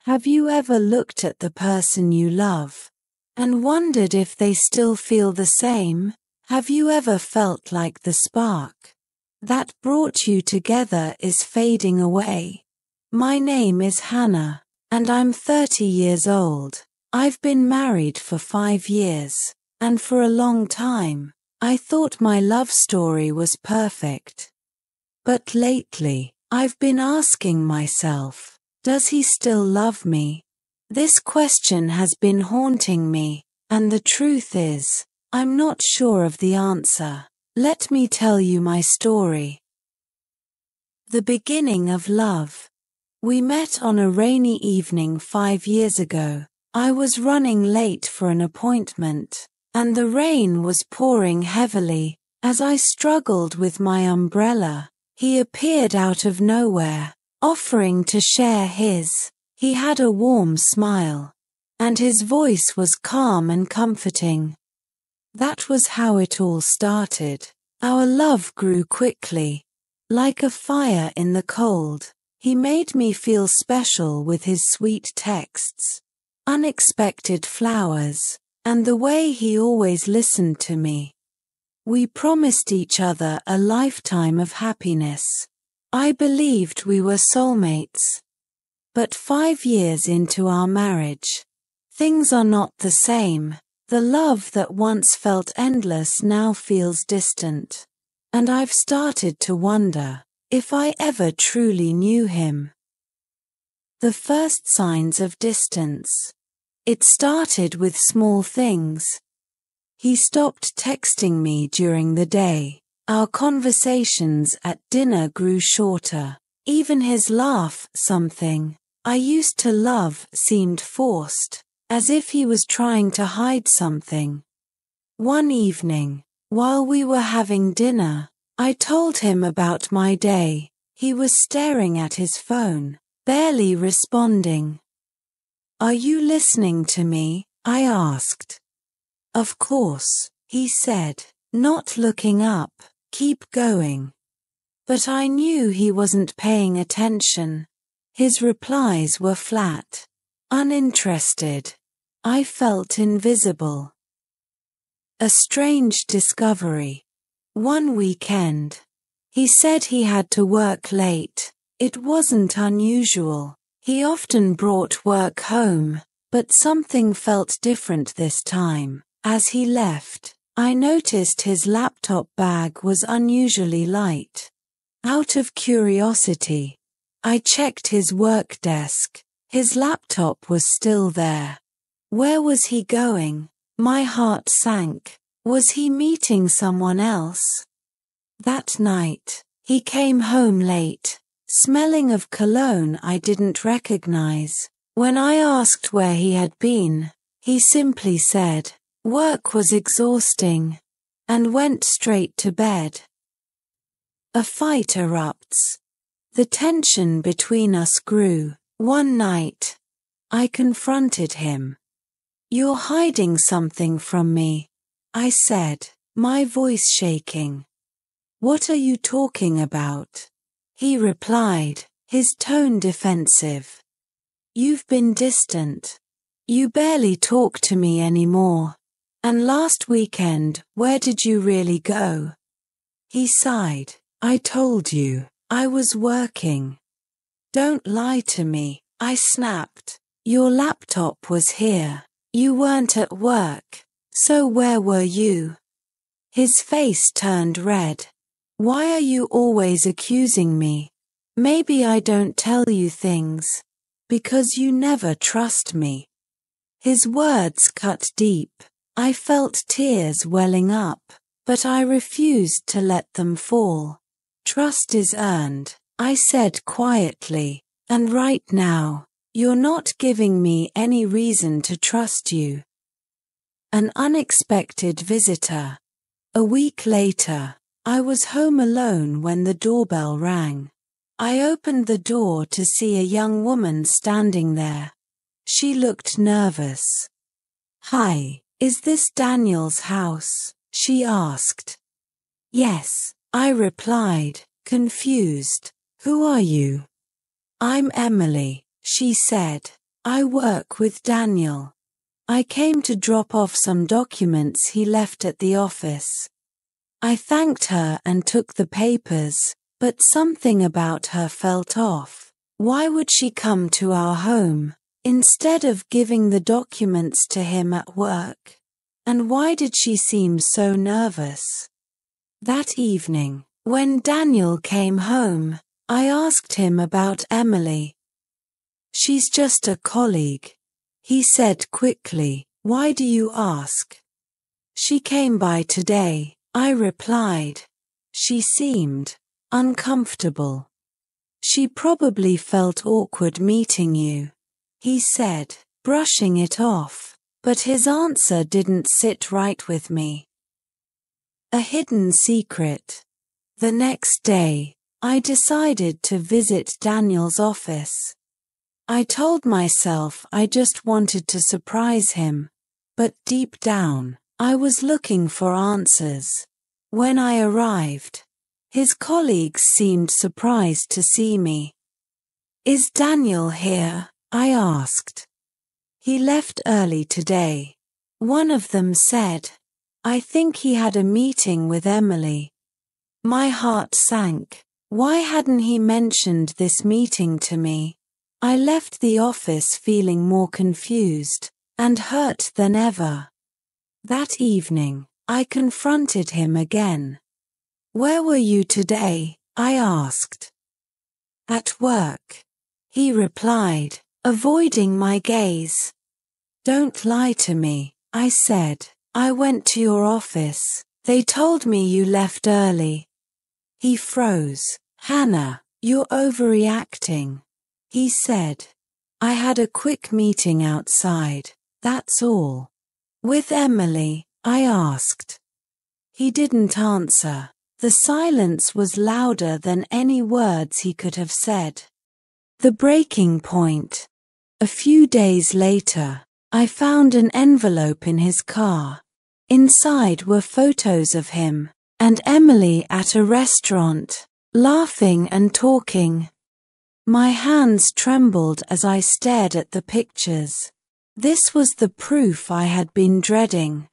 Have you ever looked at the person you love and wondered if they still feel the same? Have you ever felt like the spark that brought you together is fading away? My name is Hannah, and I'm 30 years old. I've been married for 5 years, and for a long time, I thought my love story was perfect. But lately, I've been asking myself, does he still love me? This question has been haunting me, and the truth is, I'm not sure of the answer. Let me tell you my story. The beginning of love. We met on a rainy evening 5 years ago. I was running late for an appointment, and the rain was pouring heavily. As I struggled with my umbrella, he appeared out of nowhere, offering to share his. He had a warm smile, and his voice was calm and comforting. That was how it all started. Our love grew quickly, like a fire in the cold. He made me feel special with his sweet texts, unexpected flowers, and the way he always listened to me. We promised each other a lifetime of happiness. I believed we were soulmates. But 5 years into our marriage, things are not the same. The love that once felt endless now feels distant. And I've started to wonder if I ever truly knew him. The first signs of distance. It started with small things. He stopped texting me during the day. Our conversations at dinner grew shorter. Even his laugh, something I used to love, seemed forced, as if he was trying to hide something. One evening, while we were having dinner, I told him about my day. He was staring at his phone, barely responding. "Are you listening to me?" I asked. "Of course," he said, not looking up. "Keep going." But I knew he wasn't paying attention. His replies were flat, uninterested. I felt invisible. A strange discovery. One weekend, he said he had to work late. It wasn't unusual. He often brought work home, but something felt different this time. As he left, I noticed his laptop bag was unusually light. Out of curiosity, I checked his work desk. His laptop was still there. Where was he going? My heart sank. Was he meeting someone else? That night, he came home late, smelling of cologne I didn't recognize. When I asked where he had been, he simply said, "Work was exhausting," and went straight to bed. A fight erupts. The tension between us grew. One night, I confronted him. "You're hiding something from me," I said, my voice shaking. "What are you talking about?" He replied, his tone defensive. "You've been distant. You barely talk to me anymore. And last weekend, where did you really go?" He sighed. "I told you, I was working." "Don't lie to me," I snapped. "Your laptop was here. You weren't at work. So where were you?" His face turned red. "Why are you always accusing me? Maybe I don't tell you things because you never trust me." His words cut deep. I felt tears welling up, but I refused to let them fall. "Trust is earned," I said quietly, "and right now, you're not giving me any reason to trust you." An unexpected visitor. A week later, I was home alone when the doorbell rang. I opened the door to see a young woman standing there. She looked nervous. "Hi, is this Daniel's house?" she asked. "Yes," I replied, confused. "Who are you?" "I'm Emily," she said. I work with Daniel. I came to drop off some documents he left at the office. I thanked her and took the papers, but something about her felt off. Why would she come to our home, instead of giving the documents to him at work? And why did she seem so nervous? That evening, when Daniel came home, I asked him about Emily. She's just a colleague, he said quickly. Why do you ask? She came by today, I replied. She seemed uncomfortable. She probably felt awkward meeting you, he said, brushing it off, but his answer didn't sit right with me. A hidden secret. The next day, I decided to visit Daniel's office. I told myself I just wanted to surprise him, but deep down, I was looking for answers. When I arrived, his colleagues seemed surprised to see me. Is Daniel here? I asked. He left early today. One of them said. I think he had a meeting with Emily. My heart sank. Why hadn't he mentioned this meeting to me? I left the office feeling more confused and hurt than ever. That evening, I confronted him again. Where were you today? I asked. At work, he replied, avoiding my gaze. Don't lie to me, I said. I went to your office. They told me you left early. He froze. Hannah, you're overreacting, he said. I had a quick meeting outside, that's all. With Emily, I asked. He didn't answer. The silence was louder than any words he could have said. The breaking point. A few days later, I found an envelope in his car. Inside were photos of him and Emily at a restaurant, laughing and talking. My hands trembled as I stared at the pictures. This was the proof I had been dreading.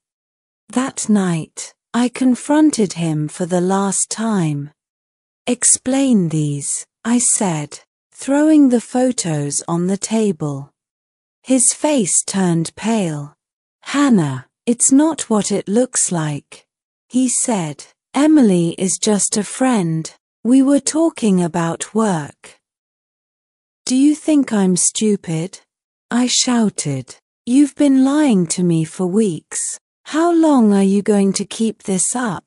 That night, I confronted him for the last time. Explain these, I said, throwing the photos on the table. His face turned pale. Hannah, it's not what it looks like, he said. Emily is just a friend. We were talking about work. Do you think I'm stupid? I shouted. You've been lying to me for weeks. How long are you going to keep this up?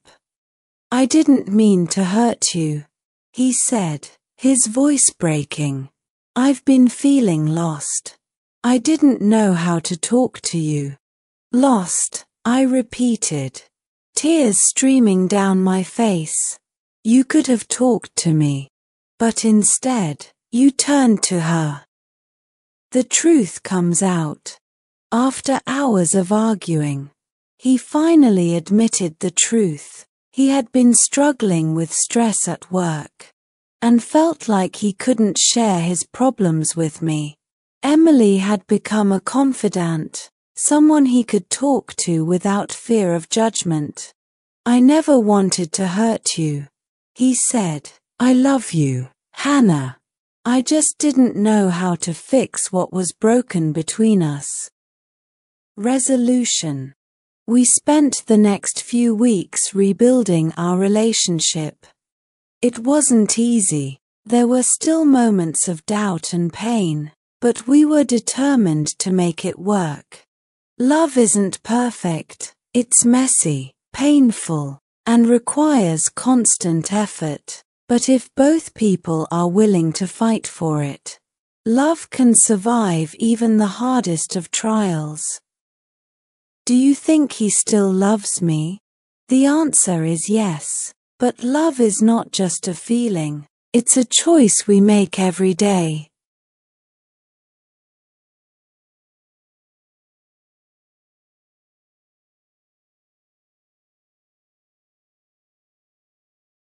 I didn't mean to hurt you, he said, his voice breaking. I've been feeling lost. I didn't know how to talk to you. Lost, I repeated, tears streaming down my face. You could have talked to me, but instead, you turned to her. The truth comes out. After hours of arguing, he finally admitted the truth. He had been struggling with stress at work and felt like he couldn't share his problems with me. Emily had become a confidant, someone he could talk to without fear of judgment. I never wanted to hurt you, he said. I love you, Hannah. I just didn't know how to fix what was broken between us. Resolution. We spent the next few weeks rebuilding our relationship. It wasn't easy. There were still moments of doubt and pain, but we were determined to make it work. Love isn't perfect. It's messy, painful, and requires constant effort. But if both people are willing to fight for it, love can survive even the hardest of trials. Do you think he still loves me? The answer is yes. But love is not just a feeling. It's a choice we make every day.